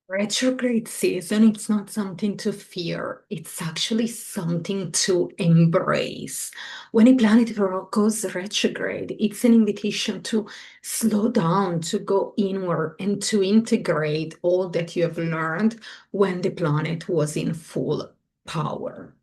Retrograde season, it's not something to fear. It's actually something to embrace. When a planet goes retrograde, it's an invitation to slow down, to go inward, and to integrate all that you have learned when the planet was in full power.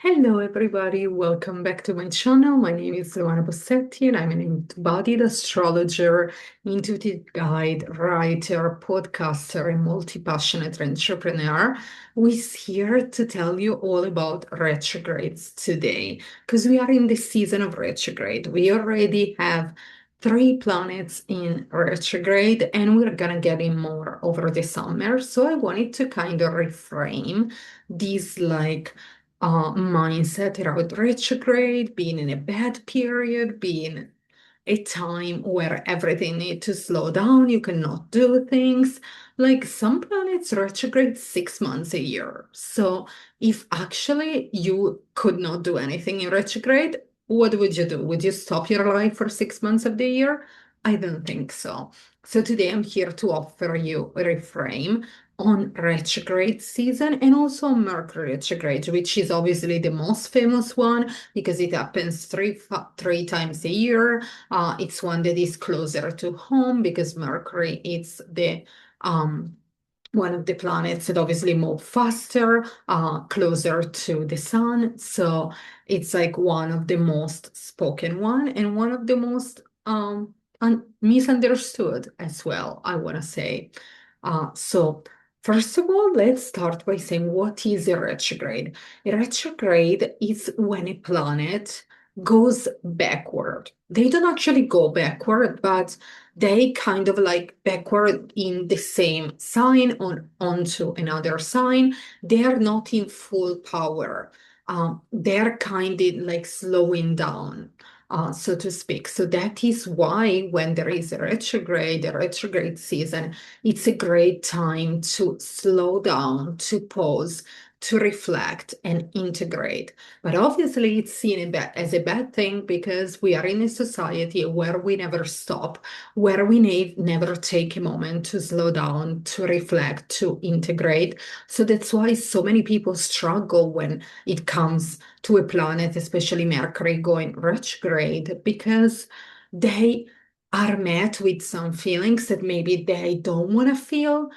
Hello, everybody. Welcome back to my channel. My name is Luana Bossetti, and I'm an embodied astrologer, intuitive guide, writer, podcaster, and multi-passionate entrepreneur who is here to tell you all about retrogrades today, because we are in the season of retrograde. We already have three planets in retrograde, and we're gonna get in more over the summer. So I wanted to kind of reframe these mindset around retrograde, being in a bad period, being a time where everything needs to slow down, you cannot do things. Like some planets retrograde 6 months a year. So if actually you could not do anything in retrograde, what would you do? Would you stop your life for 6 months of the year? I don't think so. So today I'm here to offer you a reframe on retrograde season and also on Mercury retrograde, which is obviously the most famous one because it happens three times a year. It's one that is closer to home because Mercury is the one of the planets that obviously move faster, closer to the sun. So it's like one of the most spoken one and one of the most misunderstood as well, I want to say. So first of all, let's start by saying what is a retrograde? A retrograde is when a planet goes backward. They don't actually go backward, but they kind of like backward in the same sign onto another sign. They are not in full power. They're kind of like slowing down, so to speak. So that is why when there is a retrograde season, it's a great time to slow down, to pause, to reflect and integrate. But obviously, it's seen as a bad thing because we are in a society where we never stop, where we never take a moment to slow down, to reflect, to integrate. So that's why so many people struggle when it comes to a planet, especially Mercury going retrograde, because they are met with some feelings that maybe they don't want to feel,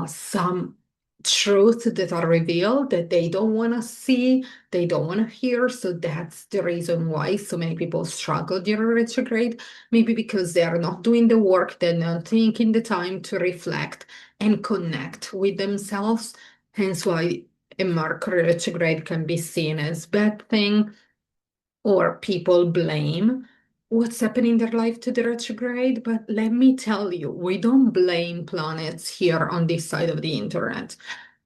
some truths that are revealed that they don't want to see, they don't want to hear. So that's the reason why so many people struggle during retrograde, maybe because they are not doing the work, they're not taking the time to reflect and connect with themselves. Hence why a Mercury retrograde can be seen as bad thing or people blame what's happening in their life to the retrograde. But let me tell you, we don't blame planets here on this side of the internet.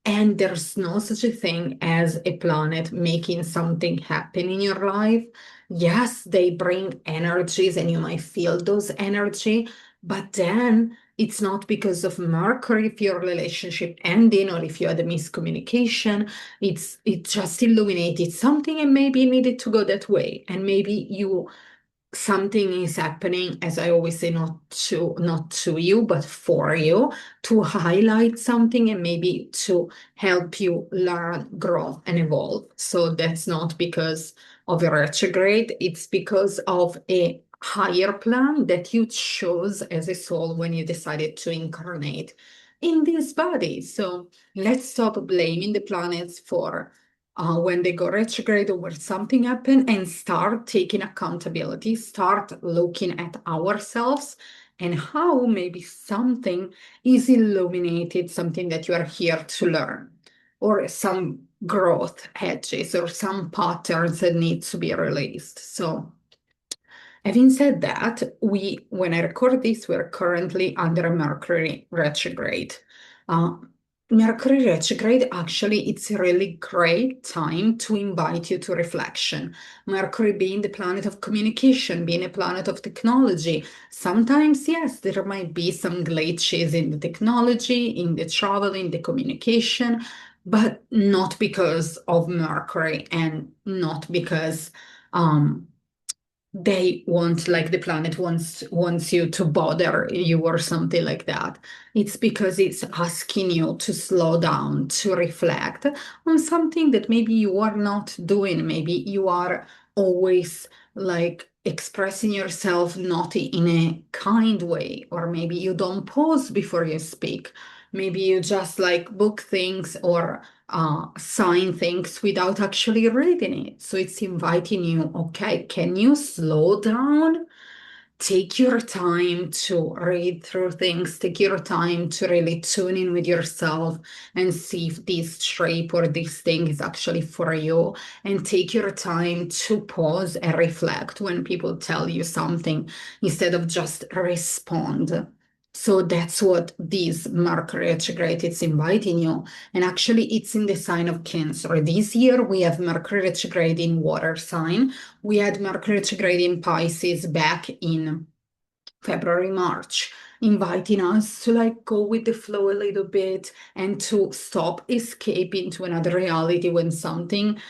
And there's no such a thing as a planet making something happen in your life. Yes, they bring energies and you might feel those energy, but then it's not because of Mercury if your relationship ending or if you had a miscommunication. It just illuminated something and maybe it needed to go that way. And maybe you something is happening, as I always say, not to you, but for you, to highlight something and maybe to help you learn, grow, and evolve. So that's not because of a retrograde, it's because of a higher plan that you chose as a soul when you decided to incarnate in this body. So let's stop blaming the planets for when they go retrograde or when something happened and start taking accountability, start looking at ourselves and how maybe something is illuminated, something that you are here to learn, or some growth edges or some patterns that need to be released. So having said that, when I record this, we're currently under a Mercury retrograde. Uh, Mercury retrograde, actually, it's a really great time to invite you to reflection. Mercury being the planet of communication, being a planet of technology. Sometimes, yes, there might be some glitches in the technology, in the travel, in the communication, but not because of Mercury and not because um, they want, like the planet wants you to bother you or something like that. It's because it's asking you to slow down, to reflect on something that maybe you are not doing. Maybe you are always like expressing yourself not in a kind way, or maybe you don't pause before you speak. Maybe you just like book things or sign things without actually reading it. So it's inviting you, okay, can you slow down? Take your time to read through things, take your time to really tune in with yourself and see if this shape or this thing is actually for you. And take your time to pause and reflect when people tell you something instead of just respond. So that's what this Mercury retrograde is inviting you. And actually, it's in the sign of Cancer. This year, we have Mercury retrograde in water sign. We had Mercury retrograde in Pisces back in February, March, inviting us to like go with the flow a little bit and to stop escaping to another reality when something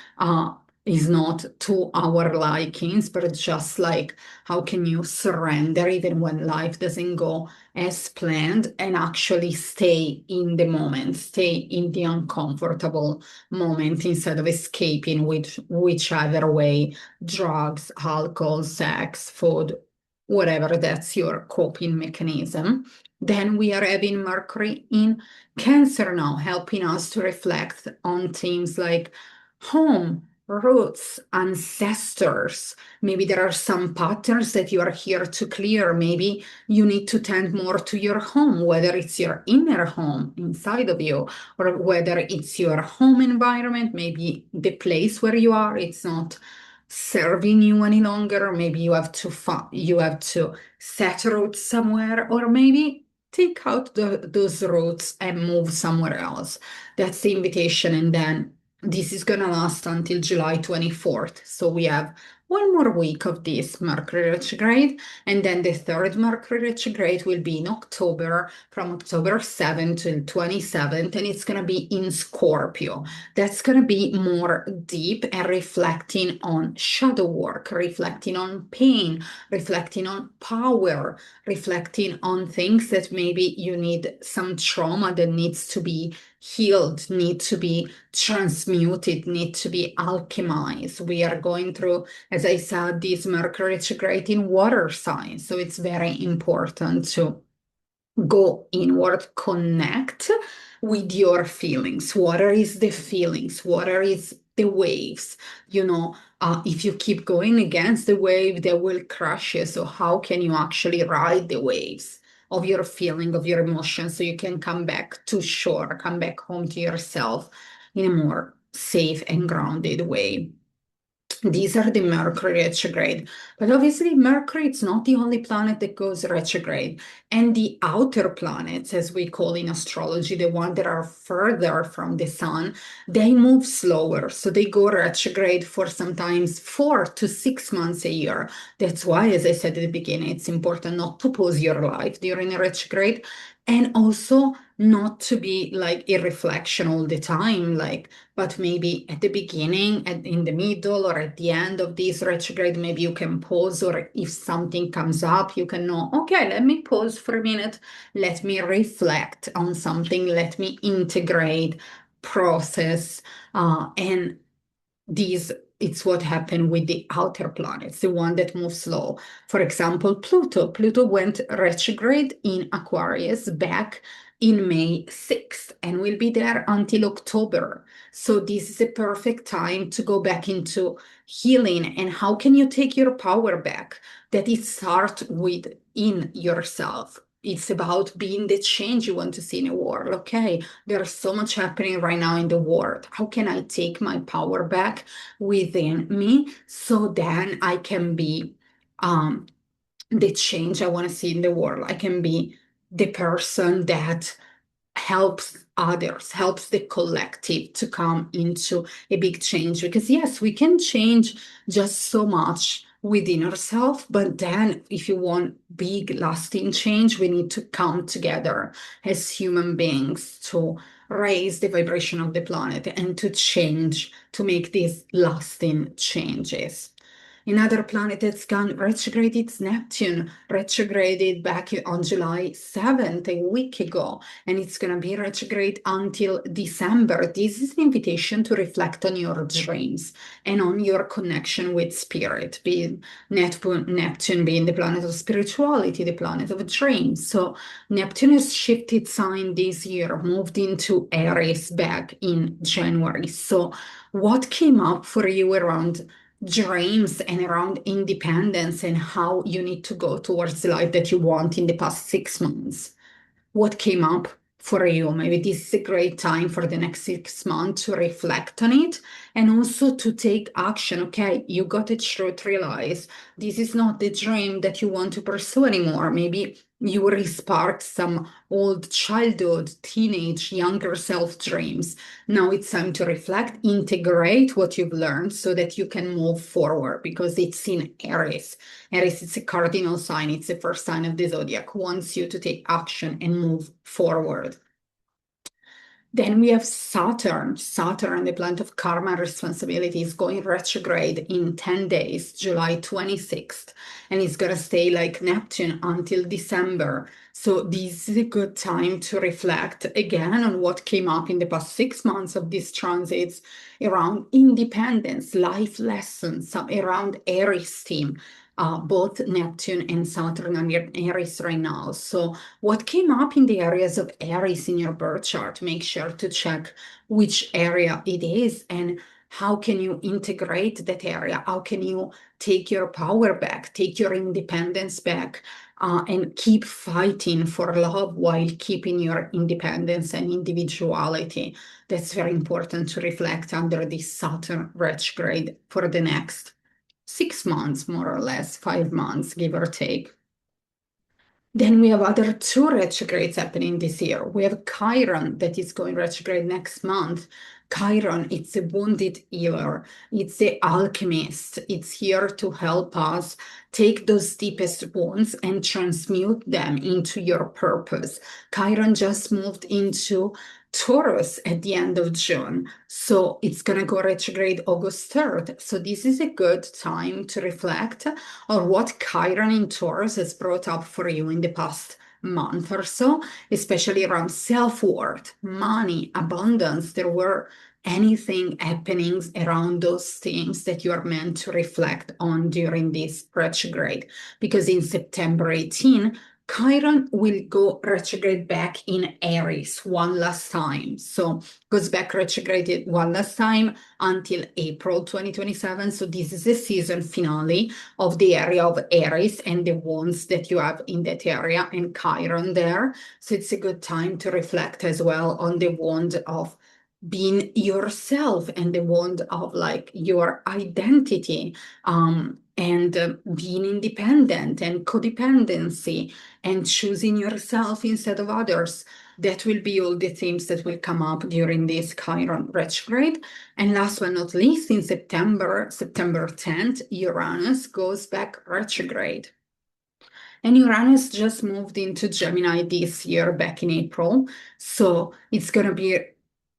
is not to our likings, but just like how can you surrender even when life doesn't go as planned and actually stay in the moment, stay in the uncomfortable moment instead of escaping with whichever way, drugs, alcohol, sex, food, whatever that's your coping mechanism. Then we are having Mercury in Cancer now, helping us to reflect on themes like home, roots, ancestors. Maybe there are some patterns that you are here to clear. Maybe you need to tend more to your home, whether it's your inner home inside of you, or whether it's your home environment, maybe the place where you are, it's not serving you any longer, or maybe you have to set roots somewhere, or maybe take out those roots and move somewhere else. That's the invitation. And then this is going to last until July 24th. So we have one more week of this Mercury retrograde. And then the third Mercury retrograde will be in October, from October 7th to 27th. And it's going to be in Scorpio. That's going to be more deep and reflecting on shadow work, reflecting on pain, reflecting on power, reflecting on things that maybe you need some trauma that needs to be healed, need to be transmuted, need to be alchemized. We are going through, as I said, this Mercury retrograde in water signs. So it's very important to go inward, connect with your feelings. Water is the feelings, water is the waves. If you keep going against the wave, they will crush you. So, how can you actually ride the waves of your feeling, of your emotions, so you can come back to shore, come back home to yourself in a more safe and grounded way? These are the Mercury retrograde. But obviously, Mercury, it's not the only planet that goes retrograde. And the outer planets, as we call in astrology, the ones that are further from the sun, they move slower. So they go retrograde for sometimes 4 to 6 months a year. That's why, as I said at the beginning, it's important not to pause your life during a retrograde, and also not to be like a reflection all the time, like, but maybe at the beginning, in the middle, or at the end of this retrograde, maybe you can pause, or if something comes up, you can know, okay, let me pause for a minute, let me reflect on something, let me integrate, process, and these it's what happened with the outer planets, the one that moves slow. For example, Pluto went retrograde in Aquarius back in May 6th and will be there until October. So this is a perfect time to go back into healing. And how can you take your power back? That it starts with in yourself. It's about being the change you want to see in the world. Okay, there's so much happening right now in the world. How can I take my power back within me so then I can be the change I want to see in the world? I can be the person that helps others, helps the collective to come into a big change. Because yes, we can change just so much within ourselves, but then if you want big lasting change, we need to come together as human beings to raise the vibration of the planet and to change, to make these lasting changes. Another planet that's gone retrograde is Neptune, retrograded back on July 7th, a week ago, and it's going to be retrograde until December. This is an invitation to reflect on your dreams and on your connection with spirit, being Neptune being the planet of spirituality, the planet of dreams. So Neptune has shifted sign this year, moved into Aries back in January. So what came up for you around dreams and around independence and how you need to go towards the life that you want in the past 6 months? What came up for you? Maybe this is a great time for the next 6 months to reflect on it and also to take action. Okay, you got a truth, realize this is not the dream that you want to pursue anymore. Maybe you resparked some old childhood, teenage, younger self dreams. Now it's time to reflect, integrate what you've learned so that you can move forward because it's in Aries. Aries is a cardinal sign, it's the first sign of the zodiac, wants you to take action and move forward. Then we have Saturn. Saturn, the planet of karma and responsibility, is going retrograde in 10 days, July 26th. And it's going to stay like Neptune until December. So this is a good time to reflect again on what came up in the past 6 months of these transits around independence, life lessons, around Aries theme. Both Neptune and Saturn are in Aries right now. So what came up in the areas of Aries in your birth chart? Make sure to check which area it is and how can you integrate that area? How can you take your power back, take your independence back, and keep fighting for love while keeping your independence and individuality? That's very important to reflect under this Saturn retrograde for the next 6 months, more or less, 5 months, give or take. Then we have other two retrogrades happening this year. We have Chiron that is going retrograde next month. Chiron, it's a wounded healer. It's the alchemist. It's here to help us take those deepest wounds and transmute them into your purpose. Chiron just moved into Taurus at the end of June. So it's going to go retrograde August 3rd. So this is a good time to reflect on what Chiron in Taurus has brought up for you in the past month or so, especially around self-worth, money, abundance. There were anything happenings around those things that you are meant to reflect on during this retrograde. Because in September 18, Chiron will go retrograde back in Aries one last time. So goes back retrograde one last time until April 2027. So this is the season finale of the area of Aries and the wounds that you have in that area and Chiron there. So it's a good time to reflect as well on the wound of being yourself and the wound of like your identity and being independent and codependency and choosing yourself instead of others. That will be all the themes that will come up during this Chiron retrograde. And last but not least, in September 10th, Uranus goes back retrograde. And Uranus just moved into Gemini this year, back in April. So it's going to be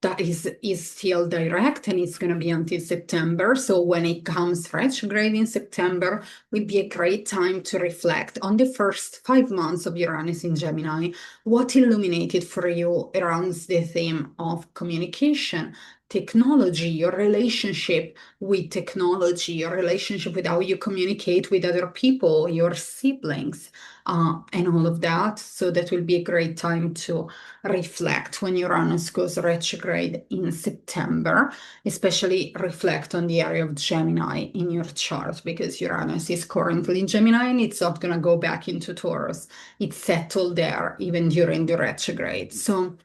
that is still direct and it's going to be until September. So when it comes retrograde in September, will be a great time to reflect on the first 5 months of Uranus in Gemini. What illuminated for you around the theme of communication, technology, your relationship with technology, your relationship with how you communicate with other people, your siblings, and all of that. So that will be a great time to reflect when Uranus goes retrograde in September, especially reflect on the area of Gemini in your chart because Uranus is currently in Gemini and it's not going to go back into Taurus. It's settled there even during the retrograde. So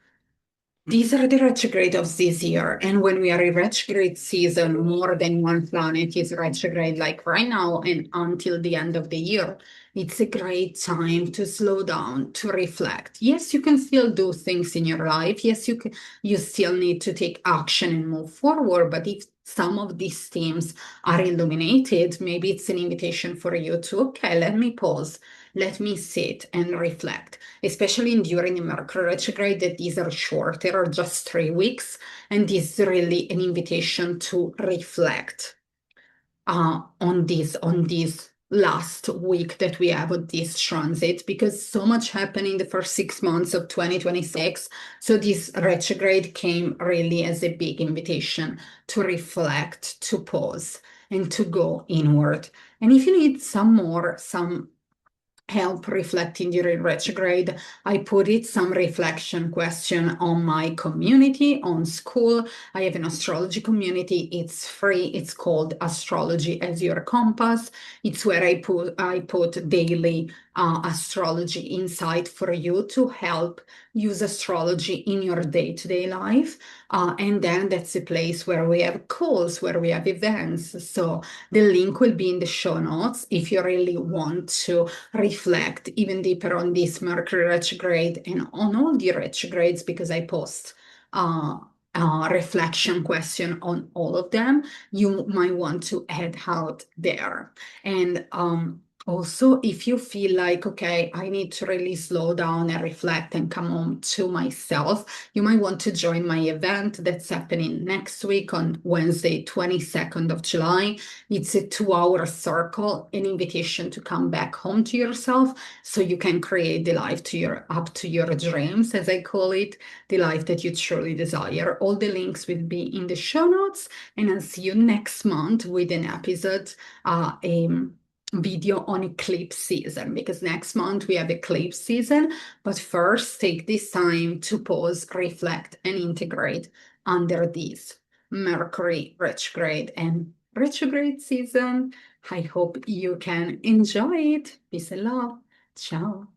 these are the retrograde of this year. And when we are in retrograde season, more than one planet is retrograde, like right now and until the end of the year. It's a great time to slow down, to reflect. Yes, you can still do things in your life. Yes, you still need to take action and move forward. But if some of these themes are illuminated, maybe it's an invitation for you to, okay, let me pause. Let me sit and reflect, especially during the Mercury retrograde, that these are shorter or just 3 weeks. And this is really an invitation to reflect. on this last week that we have of this transit, because so much happened in the first 6 months of 2026. So this retrograde came really as a big invitation to reflect, to pause, and to go inward. And if you need some help reflecting during retrograde, I put it some reflection question on my community on school. I have an astrology community. It's free. It's called Astrology as Your Compass. It's where I put daily astrology insight for you to help use astrology in your day-to-day life. And then that's a place where we have calls, where we have events. So the link will be in the show notes if you really want to reflect even deeper on this Mercury retrograde and on all the retrogrades, because I post reflection question on all of them. You might want to head out there. And also, if you feel like, okay, I need to really slow down and reflect and come home to myself, you might want to join my event that's happening next week on Wednesday, 22nd of July. It's a 2 hour circle, an invitation to come back home to yourself so you can create the life up to your dreams, as I call it, the life that you truly desire. All the links will be in the show notes, and I'll see you next month with an episode, a video on eclipse season, because next month we have eclipse season. But first, take this time to pause, reflect, and integrate under this Mercury retrograde and retrograde season. I hope you can enjoy it. Peace and love. Ciao.